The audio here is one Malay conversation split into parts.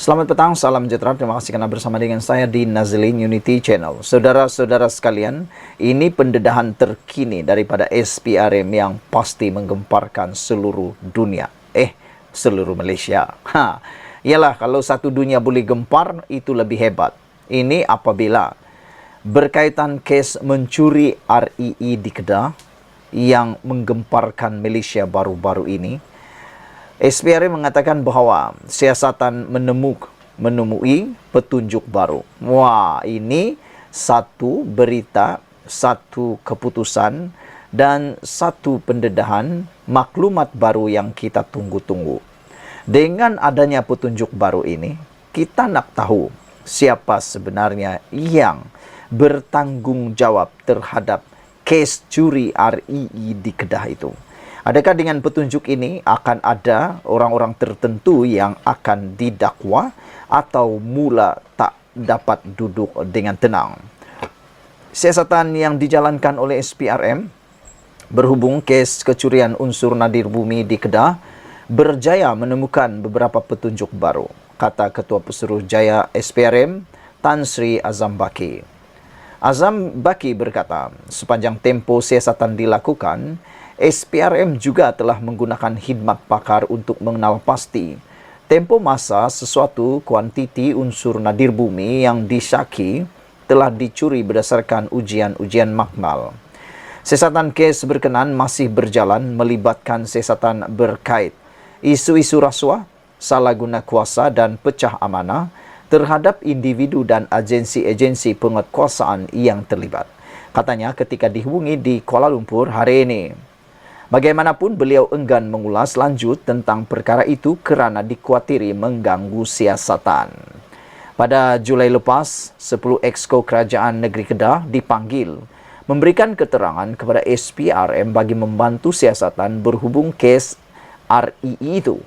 Selamat petang, salam sejahtera. Terima kasih karena bersama dengan saya di Nazlin Unity Channel. Saudara-saudara sekalian, ini pendedahan terkini daripada SPRM yang pasti menggemparkan seluruh dunia. Seluruh Malaysia. Ialah kalau satu dunia boleh gempar, itu lebih hebat. Ini apabila berkaitan kes mencuri REE di Kedah yang menggemparkan Malaysia baru-baru ini. SPRM mengatakan bahawa siasatan menemui petunjuk baru. Wah, ini satu berita, satu keputusan dan satu pendedahan maklumat baru yang kita tunggu-tunggu. Dengan adanya petunjuk baru ini, kita nak tahu siapa sebenarnya yang bertanggung jawab terhadap kes curi REE di Kedah itu. Adakah dengan petunjuk ini akan ada orang-orang tertentu yang akan didakwa atau mula tak dapat duduk dengan tenang? Siasatan yang dijalankan oleh SPRM berhubung kes kecurian unsur nadir bumi di Kedah berjaya menemukan beberapa petunjuk baru, kata Ketua Pesuruhjaya SPRM Tan Sri Azam Baki. Azam Baki berkata, sepanjang tempoh siasatan dilakukan, SPRM juga telah menggunakan khidmat pakar untuk mengenal pasti tempoh masa sesuatu kuantiti unsur nadir bumi yang disyaki telah dicuri berdasarkan ujian-ujian makmal. Siasatan kes berkenan masih berjalan melibatkan siasatan berkait isu-isu rasuah, salah guna kuasa dan pecah amanah terhadap individu dan agensi-agensi penguatkuasaan yang terlibat. Katanya ketika dihubungi di Kuala Lumpur hari ini. Bagaimanapun beliau enggan mengulas lanjut tentang perkara itu kerana dikuatiri mengganggu siasatan. Pada Julai lepas, 10 exco Kerajaan Negeri Kedah dipanggil memberikan keterangan kepada SPRM bagi membantu siasatan berhubung kes REE itu.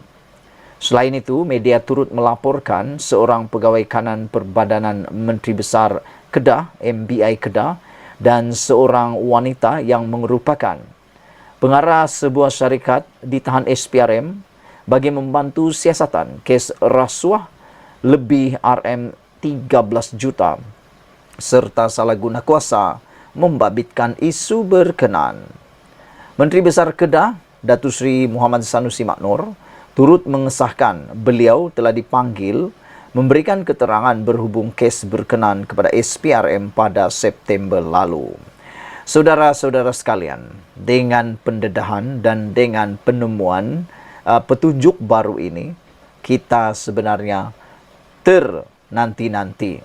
Selain itu, media turut melaporkan seorang pegawai kanan Perbadanan Menteri Besar Kedah, MBI Kedah, dan seorang wanita yang merupakan pengarah sebuah syarikat ditahan SPRM bagi membantu siasatan kes rasuah lebih RM13 juta serta salah guna kuasa membabitkan isu berkenan. Menteri Besar Kedah, Datuk Seri Muhammad Sanusi Maknor, turut mengesahkan beliau telah dipanggil memberikan keterangan berhubung kes berkenan kepada SPRM pada September lalu. Saudara-saudara sekalian, dengan pendedahan dan dengan penemuan petunjuk baru ini, kita sebenarnya ternanti-nanti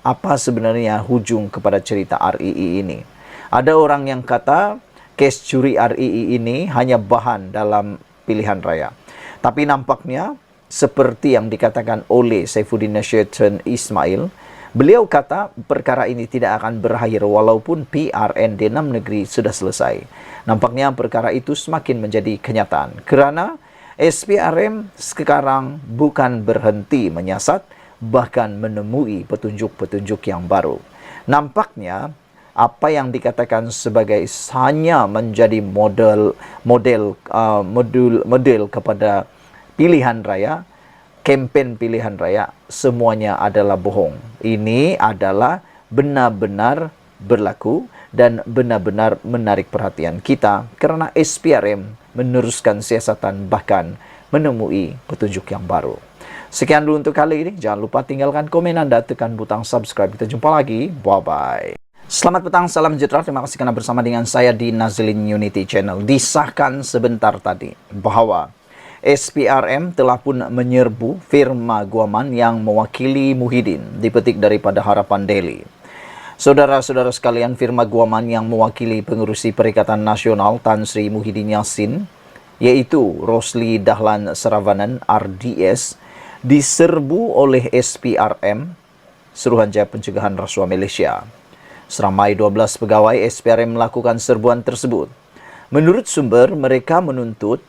apa sebenarnya hujung kepada cerita REE ini. Ada orang yang kata kes curi REE ini hanya bahan dalam pilihan raya. Tapi nampaknya seperti yang dikatakan oleh Saifuddin Nashyatun Ismail, beliau kata perkara ini tidak akan berakhir walaupun PRN di 6 negeri sudah selesai. Nampaknya perkara itu semakin menjadi kenyataan kerana SPRM sekarang bukan berhenti menyiasat, bahkan menemui petunjuk-petunjuk yang baru. Nampaknya apa yang dikatakan sebagai hanya menjadi model kepada pilihan raya, kempen pilihan raya, semuanya adalah bohong. Ini adalah benar-benar berlaku dan benar-benar menarik perhatian kita kerana SPRM meneruskan siasatan bahkan menemui petunjuk yang baru. Sekian dulu untuk kali ini. Jangan lupa tinggalkan komen anda, tekan butang subscribe. Kita jumpa lagi. Bye-bye. Selamat petang, salam sejahtera. Terima kasih karena bersama dengan saya di Nazlin Unity Channel. Disahkan sebentar tadi bahawa SPRM telah pun menyerbu firma guaman yang mewakili Muhyiddin, dipetik daripada Harapan Daily. Saudara-saudara sekalian, firma guaman yang mewakili pengerusi Perikatan Nasional Tan Sri Muhyiddin Yassin, iaitu Rosli Dahlan Saravanan RDS, diserbu oleh SPRM, Suruhanjaya Pencegahan Rasuah Malaysia. Seramai 12 pegawai SPRM melakukan serbuan tersebut. Menurut sumber, mereka menuntut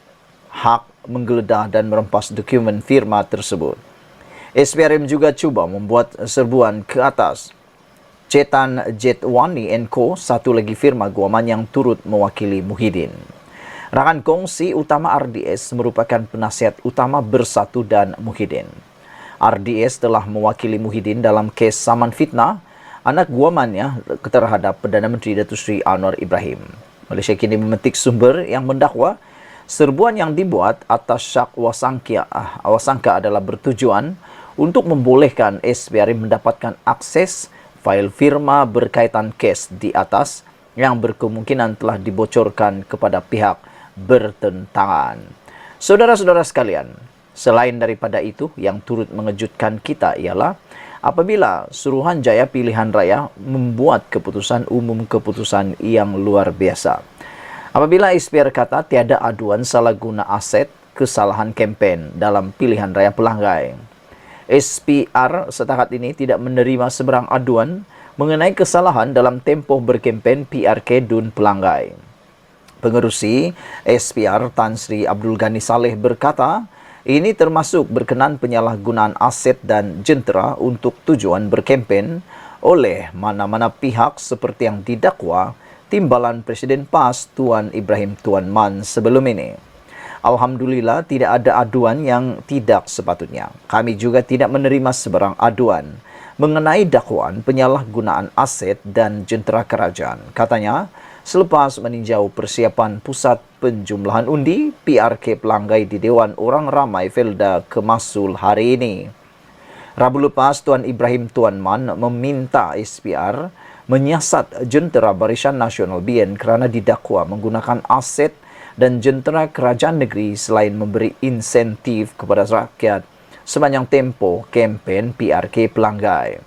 hak menggeledah dan merempas dokumen firma tersebut. SPRM juga cuba membuat serbuan ke atas Cetan Jetwani & Co, satu lagi firma guaman yang turut mewakili Muhyiddin. Rakan kongsi utama RDS merupakan penasihat utama Bersatu dan Muhyiddin. RDS telah mewakili Muhyiddin dalam kes saman fitnah anak guamannya terhadap Perdana Menteri Datuk Seri Anwar Ibrahim. Malaysia kini memetik sumber yang mendakwa serbuan yang dibuat atas syak wasangka adalah bertujuan untuk membolehkan SPRM mendapatkan akses fail firma berkaitan kes di atas yang berkemungkinan telah dibocorkan kepada pihak bertentangan. Saudara-saudara sekalian, selain daripada itu, yang turut mengejutkan kita ialah apabila Suruhanjaya Pilihan Raya membuat keputusan keputusan yang luar biasa. Apabila SPR kata tiada aduan salah guna aset kesalahan kempen dalam pilihan raya Pelanggai. SPR setakat ini tidak menerima seberang aduan mengenai kesalahan dalam tempoh berkempen PRK Dun Pelanggai. Pengerusi SPR Tan Sri Abdul Ghani Saleh berkata, ini termasuk berkenan penyalahgunaan aset dan jentera untuk tujuan berkempen oleh mana-mana pihak seperti yang didakwa Timbalan Presiden PAS Tuan Ibrahim Tuan Man sebelum ini. Alhamdulillah tidak ada aduan yang tidak sepatutnya. Kami juga tidak menerima seberang aduan mengenai dakwaan penyalahgunaan aset dan jentera kerajaan. Katanya, selepas meninjau persiapan pusat penjumlahan undi PRK Pelanggai di Dewan Orang Ramai Felda Kemasul hari ini. Rabu lepas, Tuan Ibrahim Tuan Man meminta SPR menyiasat jentera Barisan Nasional BN kerana didakwa menggunakan aset dan jentera kerajaan negeri selain memberi insentif kepada rakyat sepanjang tempoh kempen PRK Pelanggai.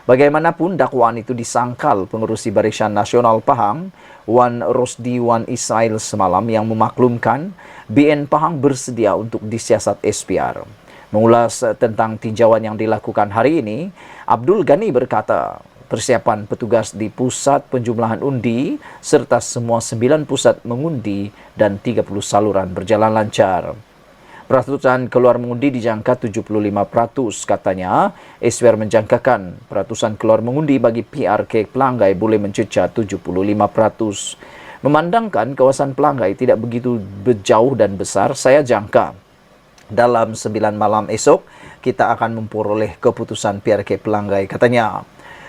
Bagaimanapun dakwaan itu disangkal pengerusi Barisan Nasional Pahang, Wan Rosdi Wan Isail semalam yang memaklumkan BN Pahang bersedia untuk disiasat SPR. Mengulas tentang tinjauan yang dilakukan hari ini, Abdul Ghani berkata, persiapan petugas di pusat penjumlahan undi serta semua 9 pusat mengundi dan 30 saluran berjalan lancar. Peratusan keluar mengundi dijangka 75%, katanya. SPR menjangkakan peratusan keluar mengundi bagi PRK Pelanggai boleh mencecah 75%. Memandangkan kawasan Pelanggai tidak begitu berjauh dan besar, saya jangka dalam 9 malam esok kita akan memperoleh keputusan PRK Pelanggai, katanya.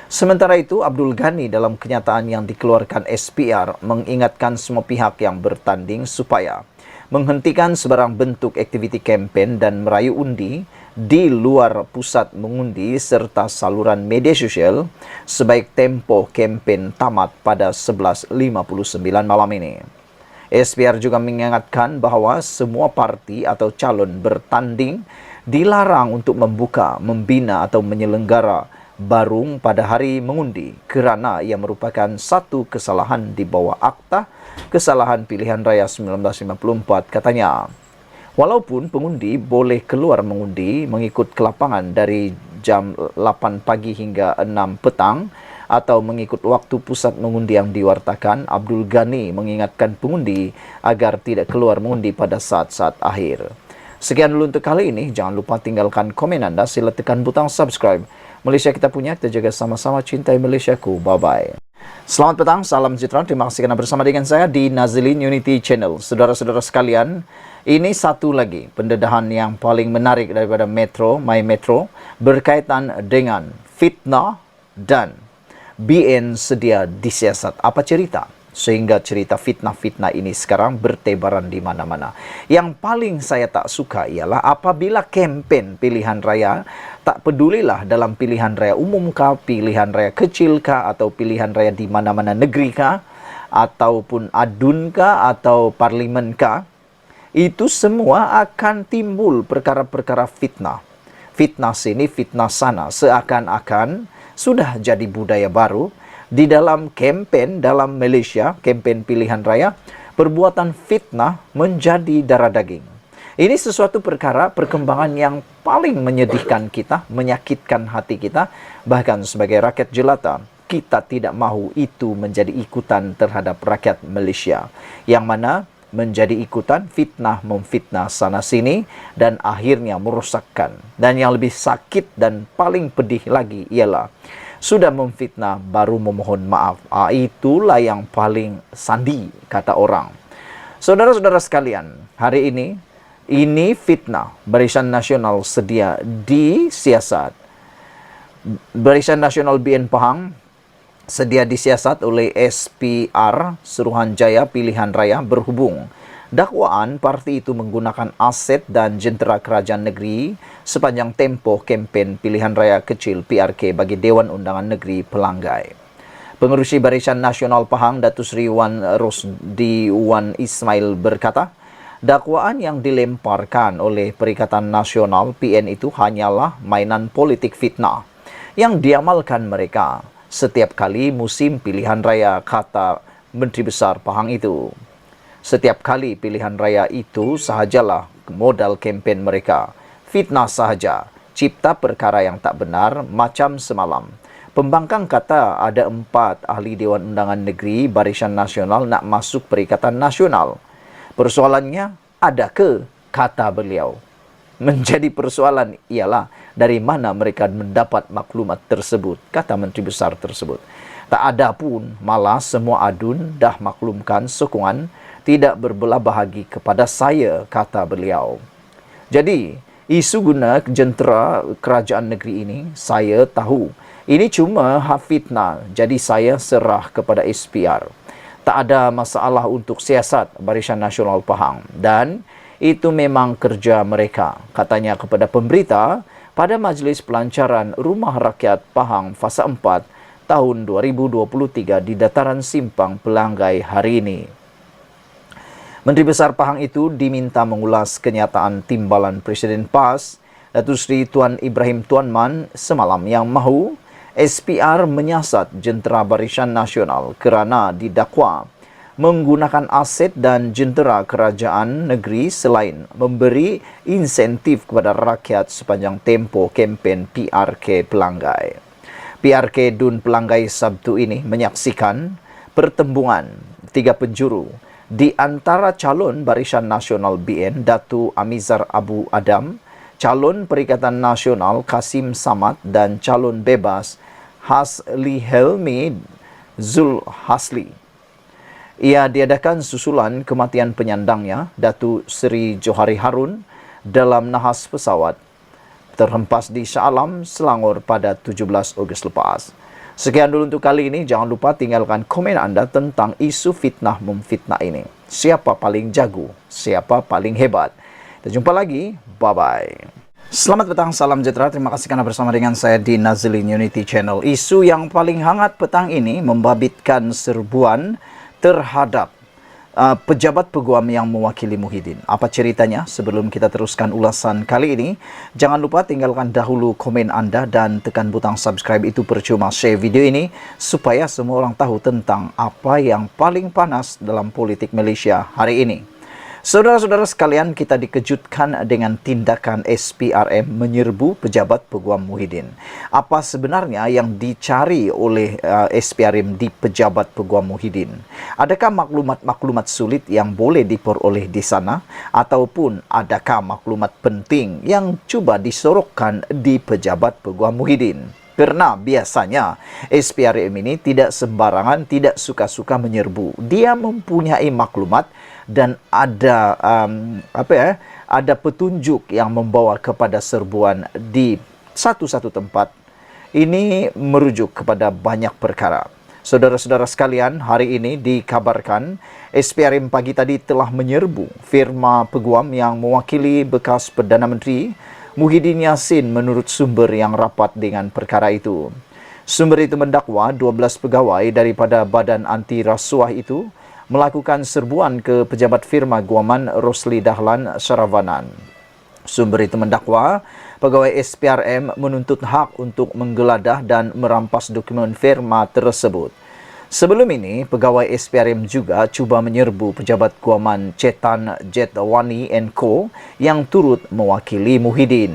Sementara itu, Abdul Ghani dalam kenyataan yang dikeluarkan SPR mengingatkan semua pihak yang bertanding supaya menghentikan sebarang bentuk aktiviti kempen dan merayu undi di luar pusat mengundi serta saluran media sosial sebaik tempoh kempen tamat pada 11.59 malam ini. SPR juga mengingatkan bahawa semua parti atau calon bertanding dilarang untuk membuka, membina atau menyelenggara barung pada hari mengundi kerana ia merupakan satu kesalahan di bawah Akta Kesalahan Pilihan Raya 1954, katanya. Walaupun pengundi boleh keluar mengundi mengikut kelapangan dari jam 8 pagi hingga 6 petang atau mengikut waktu pusat mengundi yang diwartakan, Abdul Ghani mengingatkan pengundi agar tidak keluar mengundi pada saat-saat akhir. Sekian dulu untuk kali ini. Jangan lupa tinggalkan komen anda. Sila tekan butang subscribe. Malaysia kita punya, kita jaga sama-sama, cintai Malaysiaku. Bye-bye. Selamat petang, salam sejahtera. Terima kasih kerana bersama dengan saya di Nazilin Unity Channel. Saudara-saudara sekalian, ini satu lagi pendedahan yang paling menarik daripada My Metro berkaitan dengan fitnah dan BN sedia disiasat. Apa cerita? Sehingga cerita fitnah-fitnah ini sekarang bertebaran di mana-mana. Yang paling saya tak suka ialah apabila kempen pilihan raya, tak pedulilah dalam pilihan raya umum kah, pilihan raya kecil kah, atau pilihan raya di mana-mana negeri kah, ataupun adun kah, atau parlimen kah, itu semua akan timbul perkara-perkara fitnah. Fitnah sini, fitnah sana, seakan-akan sudah jadi budaya baru. Di dalam kempen dalam Malaysia, kempen pilihan raya, perbuatan fitnah menjadi darah daging. Ini sesuatu perkembangan yang paling menyedihkan kita, menyakitkan hati kita, bahkan sebagai rakyat jelata, kita tidak mahu itu menjadi ikutan terhadap rakyat Malaysia. Yang mana menjadi ikutan fitnah memfitnah sana sini dan akhirnya merosakkan. Dan yang lebih sakit dan paling pedih lagi ialah sudah memfitnah baru memohon maaf. Itulah yang paling sandi, kata orang. Saudara-saudara sekalian, hari ini Ini fitnah. Barisan Nasional sedia disiasat. Barisan Nasional BN Pahang sedia disiasat oleh SPR Suruhanjaya Pilihan Raya berhubung dakwaan parti itu menggunakan aset dan jentera kerajaan negeri sepanjang tempoh kempen Pilihan Raya Kecil PRK bagi Dewan Undangan Negeri Pelanggai. Pengerusi Barisan Nasional Pahang, Datuk Seri Wan Rosdi Wan Ismail berkata, dakwaan yang dilemparkan oleh Perikatan Nasional PN itu hanyalah mainan politik fitnah yang diamalkan mereka setiap kali musim pilihan raya, kata Menteri Besar Pahang itu. Setiap kali pilihan raya itu sahajalah modal kempen mereka. Fitnah sahaja, cipta perkara yang tak benar macam semalam. Pembangkang kata ada 4 ahli Dewan Undangan Negeri Barisan Nasional nak masuk Perikatan Nasional. Persoalannya, ada ke? Kata beliau. Menjadi persoalan ialah dari mana mereka mendapat maklumat tersebut, kata Menteri Besar tersebut. Tak ada pun, malah semua adun dah maklumkan sokongan tidak berbelah bahagi kepada saya, kata beliau. Jadi, isu guna jentera kerajaan negeri ini, saya tahu. Ini cuma fitnah, jadi saya serah kepada SPR. Tak ada masalah untuk siasat Barisan Nasional Pahang. Dan itu memang kerja mereka, katanya kepada pemberita pada Majlis Pelancaran Rumah Rakyat Pahang Fasa 4 tahun 2023 di Dataran Simpang Pelanggai hari ini. Menteri Besar Pahang itu diminta mengulas kenyataan timbalan Presiden PAS, Datuk Seri Tuan Ibrahim Tuan Man semalam yang mahu SPR menyiasat jentera Barisan Nasional kerana didakwa menggunakan aset dan jentera kerajaan negeri selain memberi insentif kepada rakyat sepanjang tempoh kempen PRK Pelanggai. PRK Dun Pelanggai Sabtu ini menyaksikan pertembungan 3 penjuru di antara calon Barisan Nasional BN Datu Amizar Abu Adam, calon Perikatan Nasional Kasim Samad dan calon bebas Hasli Helmi Zul Hasli. Ia diadakan susulan kematian penyandangnya, Datuk Seri Johari Harun, dalam nahas pesawat terhempas di Shah Alam, Selangor pada 17 Ogos lepas. Sekian dulu untuk kali ini. Jangan lupa tinggalkan komen anda tentang isu fitnah memfitnah ini. Siapa paling jago? Siapa paling hebat? Kita jumpa lagi. Bye-bye. Selamat petang, salam sejahtera. Terima kasih karena bersama dengan saya di Nazlin Unity Channel. Isu yang paling hangat petang ini membabitkan serbuan terhadap pejabat peguam yang mewakili Muhyiddin. Apa ceritanya? Sebelum kita teruskan ulasan kali ini, jangan lupa tinggalkan dahulu komen anda dan tekan butang subscribe, itu percuma. Share video ini supaya semua orang tahu tentang apa yang paling panas dalam politik Malaysia hari ini. Saudara-saudara sekalian, kita dikejutkan dengan tindakan SPRM menyerbu pejabat peguam Muhyiddin. Apa sebenarnya yang dicari oleh SPRM di pejabat peguam Muhyiddin? Adakah maklumat-maklumat sulit yang boleh diperoleh di sana? Ataupun adakah maklumat penting yang cuba disorokkan di pejabat peguam Muhyiddin? Karena biasanya SPRM ini tidak sembarangan, tidak suka-suka menyerbu. Dia mempunyai maklumat dan ada ada petunjuk yang membawa kepada serbuan di satu-satu tempat. Ini merujuk kepada banyak perkara. Saudara-saudara sekalian, hari ini dikabarkan SPRM pagi tadi telah menyerbu firma peguam yang mewakili bekas Perdana Menteri Muhyiddin Yassin menurut sumber yang rapat dengan perkara itu. Sumber itu mendakwa 12 pegawai daripada Badan Anti Rasuah itu melakukan serbuan ke pejabat firma guaman Rosli Dahlan Saravanan. Sumber itu mendakwa pegawai SPRM menuntut hak untuk menggeladah dan merampas dokumen firma tersebut. Sebelum ini, pegawai SPRM juga cuba menyerbu pejabat guaman Cetan Jetwani & Co yang turut mewakili Muhyiddin.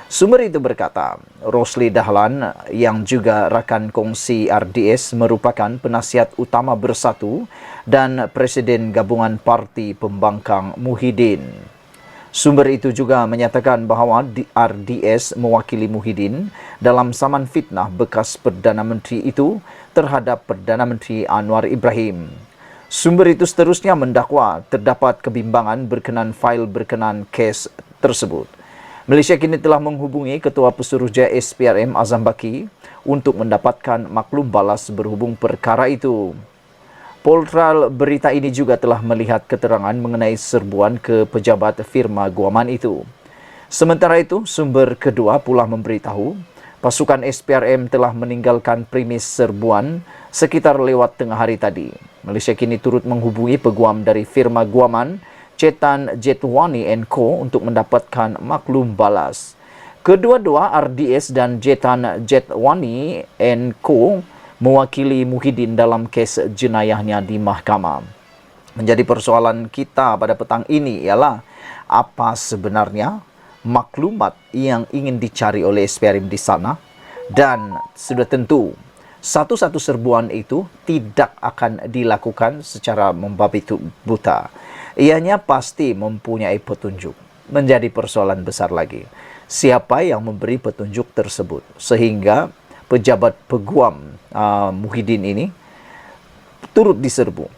Sumber itu berkata, Rosli Dahlan yang juga rakan kongsi RDS merupakan penasihat utama Bersatu dan Presiden Gabungan Parti Pembangkang Muhyiddin. Sumber itu juga menyatakan bahawa RDS mewakili Muhyiddin dalam saman fitnah bekas Perdana Menteri itu terhadap Perdana Menteri Anwar Ibrahim. Sumber itu seterusnya mendakwa terdapat kebimbangan berkenan fail berkenan kes tersebut. Malaysia kini telah menghubungi Ketua Pesuruhjaya SPRM Azam Baki untuk mendapatkan maklum balas berhubung perkara itu. Portal berita ini juga telah melihat keterangan mengenai serbuan ke pejabat firma guaman itu. Sementara itu, sumber kedua pula memberitahu pasukan SPRM telah meninggalkan premis serbuan sekitar lewat tengah hari tadi. Malaysia kini turut menghubungi peguam dari firma guaman Chetan Jetwani & Co untuk mendapatkan maklum balas. Kedua-dua RDS dan Chetan Jetwani & Co mewakili Muhyiddin dalam kes jenayahnya di mahkamah. Menjadi persoalan kita pada petang ini ialah apa sebenarnya maklumat yang ingin dicari oleh SPRM di sana, dan sudah tentu satu-satu serbuan itu tidak akan dilakukan secara membabi buta. Ianya pasti mempunyai petunjuk. Menjadi persoalan besar lagi, siapa yang memberi petunjuk tersebut sehingga pejabat peguam Muhyiddin ini turut diserbu.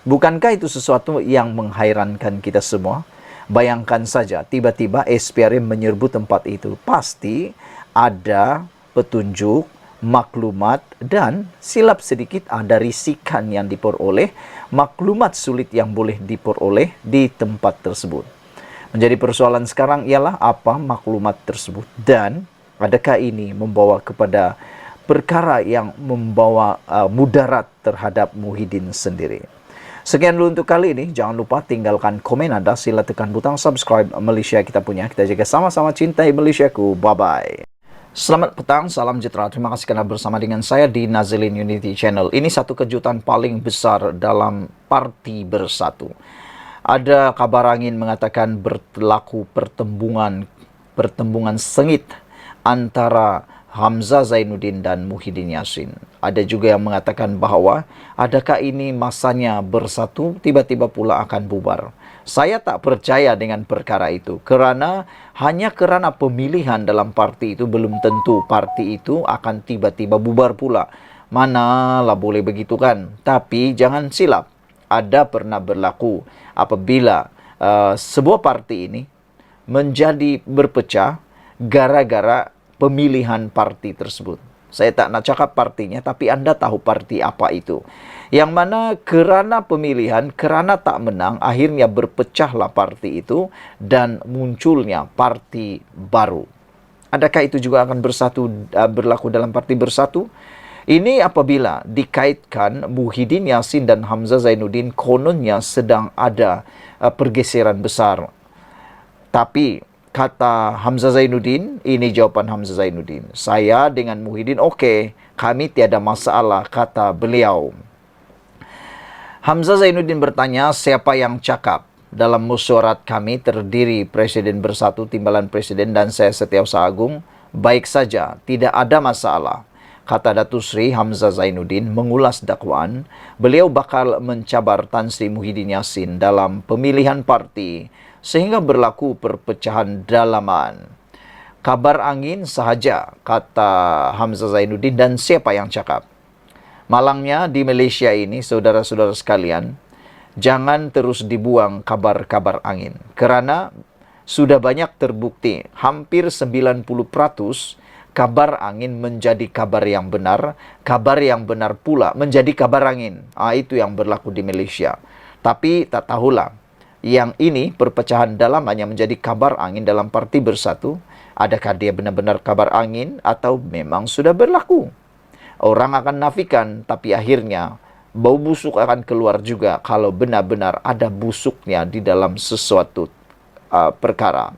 Bukankah itu sesuatu yang menghairankan kita semua? Bayangkan saja, tiba-tiba SPRM menyerbu tempat itu. Pasti ada petunjuk, maklumat, dan silap sedikit ada risikan yang diperoleh, maklumat sulit yang boleh diperoleh di tempat tersebut. Menjadi persoalan sekarang ialah apa maklumat tersebut dan adakah ini membawa kepada perkara yang membawa mudarat terhadap Muhyiddin sendiri. Sekian dulu untuk kali ini. Jangan lupa tinggalkan komen Anda. Sila tekan butang subscribe Malaysia kita punya. Kita jaga sama-sama cintai Malaysiaku. Bye-bye. Selamat petang, salam sejahtera. Terima kasih kerana bersama dengan saya di Nazilin Unity Channel. Ini satu kejutan paling besar dalam Parti Bersatu. Ada kabar angin mengatakan berlaku pertembungan sengit antara Hamzah Zainuddin dan Muhyiddin Yassin. Ada juga yang mengatakan bahawa adakah ini masanya bersatu, tiba-tiba pula akan bubar. Saya tak percaya dengan perkara itu kerana hanya kerana pemilihan dalam parti itu belum tentu parti itu akan tiba-tiba bubar pula. Manalah boleh begitu kan? Tapi jangan silap, ada pernah berlaku apabila sebuah parti ini menjadi berpecah gara-gara pemilihan parti tersebut. Saya tak nak cakap partinya, tapi anda tahu parti apa itu. Yang mana kerana pemilihan, kerana tak menang, akhirnya berpecahlah parti itu dan munculnya parti baru. Adakah itu juga akan berlaku dalam Parti Bersatu? Ini apabila dikaitkan Muhyiddin Yassin dan Hamzah Zainuddin kononnya sedang ada pergeseran besar. Tapi kata Hamzah Zainuddin, ini jawapan Hamzah Zainuddin. Saya dengan Muhyiddin okey, kami tiada masalah, kata beliau. Hamzah Zainuddin bertanya, siapa yang cakap? Dalam mesyuarat kami terdiri Presiden Bersatu, Timbalan Presiden dan saya Setiausaha Agung. Baik saja, tidak ada masalah. Kata Datuk Seri Hamzah Zainuddin mengulas dakwaan, beliau bakal mencabar Tan Sri Muhyiddin Yassin dalam pemilihan parti sehingga berlaku perpecahan dalaman. Kabar angin sahaja, kata Hamzah Zainuddin, dan siapa yang cakap? Malangnya di Malaysia ini, saudara-saudara sekalian, jangan terus dibuang kabar-kabar angin. Kerana sudah banyak terbukti, hampir 90% kabar angin menjadi kabar yang benar pula menjadi kabar angin. Itu yang berlaku di Malaysia. Tapi tak tahulah, yang ini perpecahan dalam hanya menjadi kabar angin dalam Parti Bersatu. Adakah dia benar-benar kabar angin atau memang sudah berlaku? Orang akan nafikan, tapi akhirnya bau busuk akan keluar juga kalau benar-benar ada busuknya di dalam sesuatu perkara.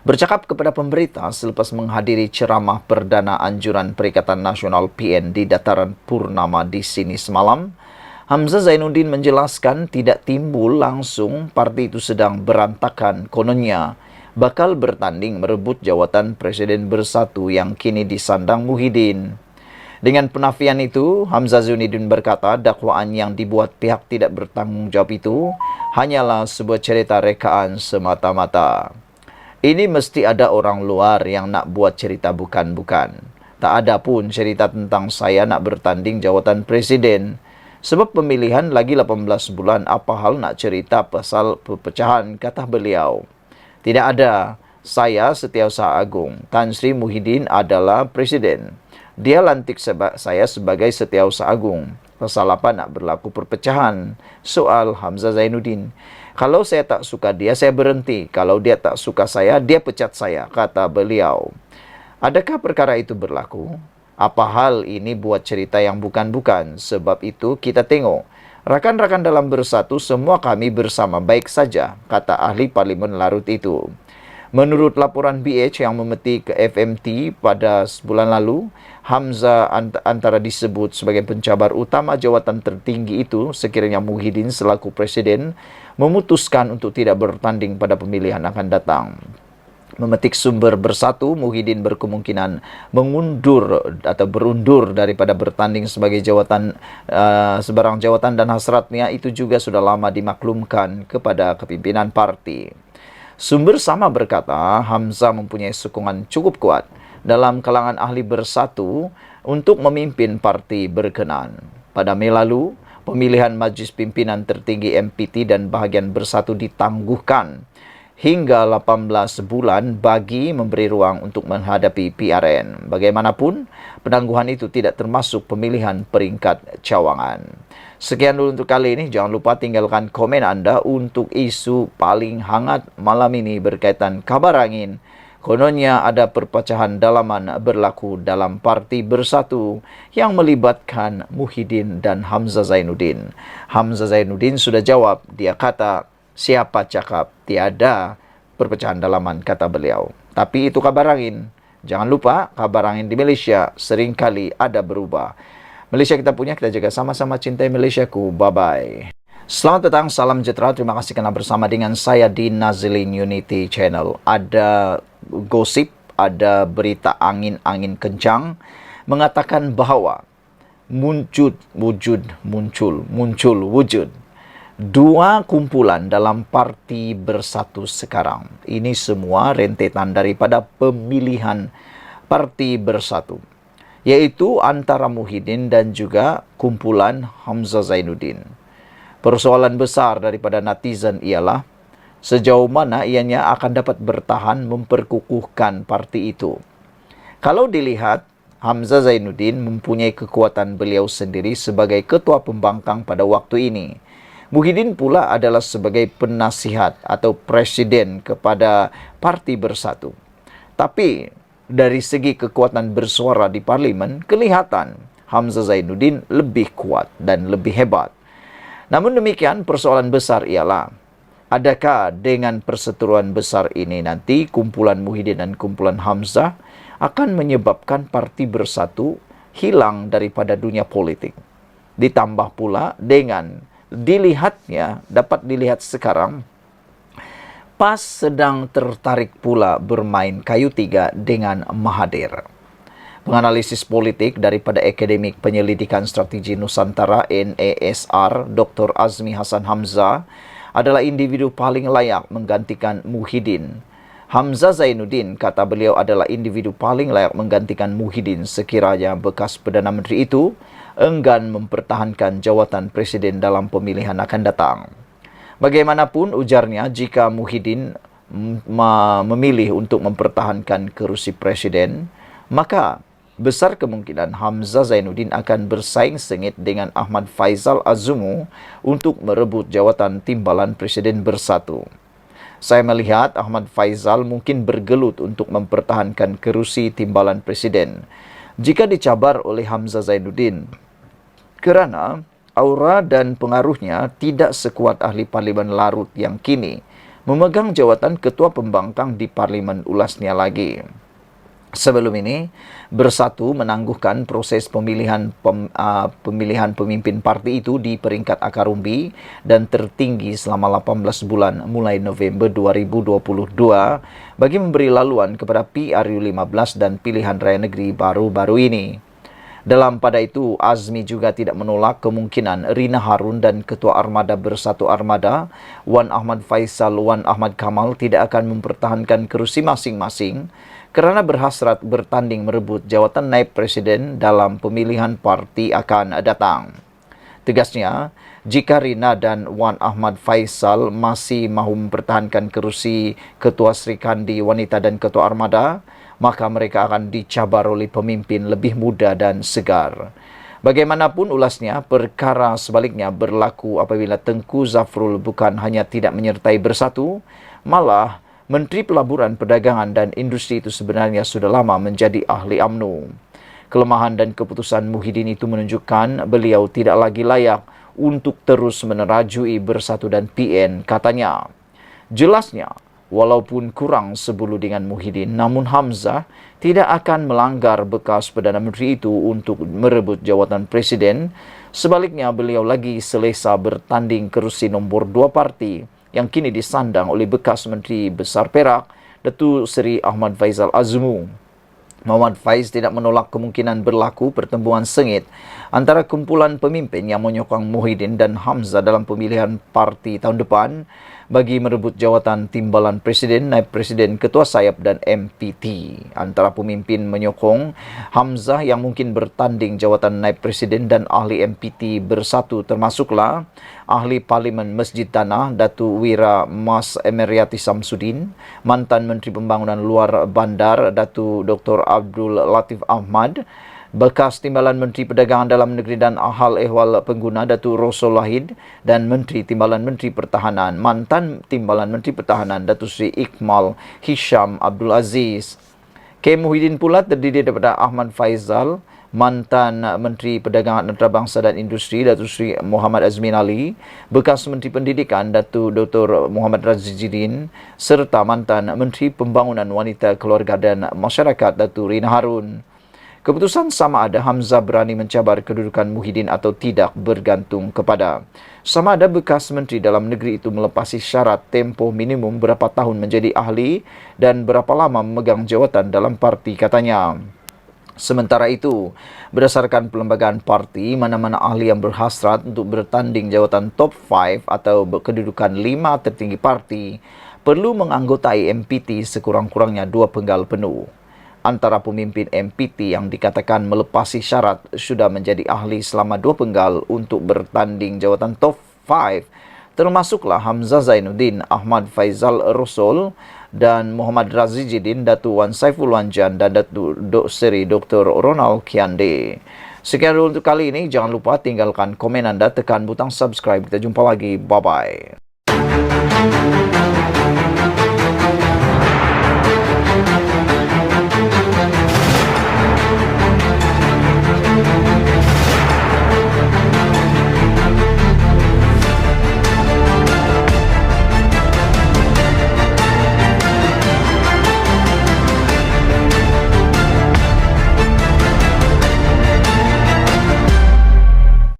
Bercakap kepada pemberita selepas menghadiri ceramah perdana anjuran Perikatan Nasional PN di Dataran Purnama di sini semalam, Hamzah Zainuddin menjelaskan tidak timbul langsung parti itu sedang berantakan. Kononnya bakal bertanding merebut jawatan Presiden Bersatu yang kini disandang Muhyiddin. Dengan penafian itu, Hamzah Zainuddin berkata dakwaan yang dibuat pihak tidak bertanggungjawab itu hanyalah sebuah cerita rekaan semata-mata. Ini mesti ada orang luar yang nak buat cerita bukan-bukan. Tak ada pun cerita tentang saya nak bertanding jawatan Presiden. Sebab pemilihan lagi 18 bulan, apa hal nak cerita pasal perpecahan, kata beliau. Tidak ada. Saya Setiausaha Agung. Tan Sri Muhyiddin adalah Presiden. Dia lantik saya sebagai Setiausaha Agung. Pasal apa nak berlaku perpecahan? Soal Hamzah Zainuddin. Kalau saya tak suka dia, saya berhenti. Kalau dia tak suka saya, dia pecat saya, kata beliau. Adakah perkara itu berlaku? Apa hal ini buat cerita yang bukan-bukan? Sebab itu kita tengok. Rakan-rakan dalam Bersatu, semua kami bersama baik saja, kata ahli Parlimen Larut itu. Menurut laporan BH yang memetik ke FMT pada sebulan lalu, Hamzah antara disebut sebagai pencabar utama jawatan tertinggi itu sekiranya Muhyiddin selaku Presiden memutuskan untuk tidak bertanding pada pemilihan akan datang. Memetik sumber Bersatu, Muhyiddin berkemungkinan mengundur atau berundur daripada bertanding sebagai sebarang jawatan dan hasratnya itu juga sudah lama dimaklumkan kepada kepimpinan parti. Sumber sama berkata, Hamzah mempunyai sokongan cukup kuat dalam kalangan ahli Bersatu untuk memimpin parti berkenan. Pada Mei lalu, pemilihan Majlis Pimpinan Tertinggi MPT dan bahagian Bersatu ditangguhkan hingga 18 bulan bagi memberi ruang untuk menghadapi PRN. Bagaimanapun, penangguhan itu tidak termasuk pemilihan peringkat cawangan. Sekian dulu untuk kali ini. Jangan lupa tinggalkan komen anda untuk isu paling hangat malam ini berkaitan kabar angin. Kononnya ada perpecahan dalaman berlaku dalam Parti Bersatu yang melibatkan Muhyiddin dan Hamzah Zainuddin. Hamzah Zainuddin sudah jawab. Dia kata, siapa cakap tiada perpecahan dalaman, kata beliau. Tapi itu kabar angin. Jangan lupa kabar angin di Malaysia seringkali ada berubah. Malaysia kita punya, kita jaga sama-sama, cintai Malaysiaku. Bye-bye. Selamat datang, salam sejahtera. Terima kasih kerana bersama dengan saya di Nazilin Unity Channel. Ada gosip, ada berita angin kencang mengatakan bahawa muncul wujud dua kumpulan dalam Parti Bersatu sekarang. Ini semua rentetan daripada pemilihan Parti Bersatu, yaitu antara Muhyiddin dan juga kumpulan Hamzah Zainuddin. Persoalan besar daripada netizen ialah sejauh mana ianya akan dapat bertahan memperkukuhkan parti itu. Kalau dilihat, Hamzah Zainuddin mempunyai kekuatan beliau sendiri sebagai ketua pembangkang pada waktu ini. Muhyiddin pula adalah sebagai penasihat atau presiden kepada Parti Bersatu. Tapi dari segi kekuatan bersuara di parlimen, kelihatan Hamzah Zainuddin lebih kuat dan lebih hebat. Namun demikian, persoalan besar ialah, adakah dengan perseteruan besar ini nanti kumpulan Muhyiddin dan kumpulan Hamzah akan menyebabkan Parti Bersatu hilang daripada dunia politik. Ditambah pula dengan dapat dilihat sekarang, PAS sedang tertarik pula bermain kayu tiga dengan Mahathir. Penganalisis politik daripada Akademik Penyelidikan Strategi Nusantara NASR, Dr. Azmi Hassan Hamzah adalah individu paling layak menggantikan Muhyiddin. Hamzah Zainuddin, kata beliau, adalah individu paling layak menggantikan Muhyiddin sekiranya bekas Perdana Menteri itu enggan mempertahankan jawatan Presiden dalam pemilihan akan datang. Bagaimanapun, ujarnya, jika Muhyiddin memilih untuk mempertahankan kerusi Presiden, maka besar kemungkinan Hamzah Zainuddin akan bersaing sengit dengan Ahmad Faizal Azumu untuk merebut jawatan timbalan Presiden Bersatu. Saya melihat Ahmad Faizal mungkin bergelut untuk mempertahankan kerusi timbalan Presiden jika dicabar oleh Hamzah Zainuddin, kerana aura dan pengaruhnya tidak sekuat ahli Parlimen Larut yang kini memegang jawatan Ketua Pembangkang di Parlimen Ulasnya lagi. Sebelum ini, Bersatu menangguhkan proses pemilihan pemimpin parti itu di peringkat akar umbi dan tertinggi selama 18 bulan mulai November 2022 bagi memberi laluan kepada PRU15 dan pilihan raya negeri baru-baru ini. Dalam pada itu, Azmi juga tidak menolak kemungkinan Rina Harun dan Ketua Armada Bersatu Armada, Wan Ahmad Faisal, Wan Ahmad Kamal tidak akan mempertahankan kerusi masing-masing kerana berhasrat bertanding merebut jawatan naib presiden dalam pemilihan parti akan datang. Tegasnya, jika Rina dan Wan Ahmad Faisal masih mahu mempertahankan kerusi Ketua Sri Kandi Wanita dan Ketua Armada, maka mereka akan dicabar oleh pemimpin lebih muda dan segar. Bagaimanapun ulasnya, perkara sebaliknya berlaku apabila Tengku Zafrul bukan hanya tidak menyertai Bersatu, malah Menteri Pelaburan, Perdagangan dan Industri itu sebenarnya sudah lama menjadi ahli UMNO. Kelemahan dan keputusan Muhyiddin itu menunjukkan beliau tidak lagi layak untuk terus menerajui Bersatu dan PN, katanya. Jelasnya, walaupun kurang sebulu dengan Muhyiddin, namun Hamzah tidak akan melanggar bekas Perdana Menteri itu untuk merebut jawatan Presiden. Sebaliknya, beliau lagi selesa bertanding kerusi nombor 2 parti yang kini disandang oleh bekas Menteri Besar Perak, Datuk Seri Ahmad Faizal Azmu. Muhammad Faiz tidak menolak kemungkinan berlaku pertempuran sengit antara kumpulan pemimpin yang menyokong Muhyiddin dan Hamzah dalam pemilihan parti tahun depan bagi merebut jawatan timbalan Presiden, Naib Presiden, Ketua Sayap dan MPT. Antara pemimpin menyokong Hamzah yang mungkin bertanding jawatan Naib Presiden dan ahli MPT Bersatu termasuklah Ahli Parlimen Masjid Tanah Datuk Wira Mas Emeriati Samsudin, mantan Menteri Pembangunan Luar Bandar Datuk Dr. Abdul Latif Ahmad, bekas Timbalan Menteri Perdagangan Dalam Negeri dan Hal Ehwal Pengguna Datuk Rosul Wahid, dan Menteri Timbalan Menteri Pertahanan, mantan Timbalan Menteri Pertahanan Datuk Sri Iqmal Hisham Abdul Aziz. K. Muhyiddin pula terdiri daripada Ahmad Faizal, mantan Menteri Perdagangan Antarabangsa dan Industri Datuk Sri Muhammad Azmin Ali, bekas Menteri Pendidikan Datuk Dr. Muhammad Razidin, serta mantan Menteri Pembangunan Wanita, Keluarga dan Masyarakat Datuk Rina Harun. Keputusan sama ada Hamzah berani mencabar kedudukan Muhyiddin atau tidak bergantung kepada sama ada bekas Menteri Dalam Negeri itu melepasi syarat tempoh minimum berapa tahun menjadi ahli dan berapa lama memegang jawatan dalam parti, katanya. Sementara itu, berdasarkan perlembagaan parti, mana-mana ahli yang berhasrat untuk bertanding jawatan top 5 atau kedudukan 5 tertinggi parti perlu menganggotai MPT sekurang-kurangnya 2 penggal penuh. Antara pemimpin MPT yang dikatakan melepasi syarat sudah menjadi ahli selama 2 penggal untuk bertanding jawatan top 5, termasuklah Hamzah Zainuddin, Ahmad Faizal Rosul dan Muhammad Razidin, Datuk Wan Saiful Wanjan dan Datuk Seri Dr. Ronald Kiande. Sekian dulu untuk kali ini. Jangan lupa tinggalkan komen anda, tekan butang subscribe. Kita jumpa lagi. Bye-bye.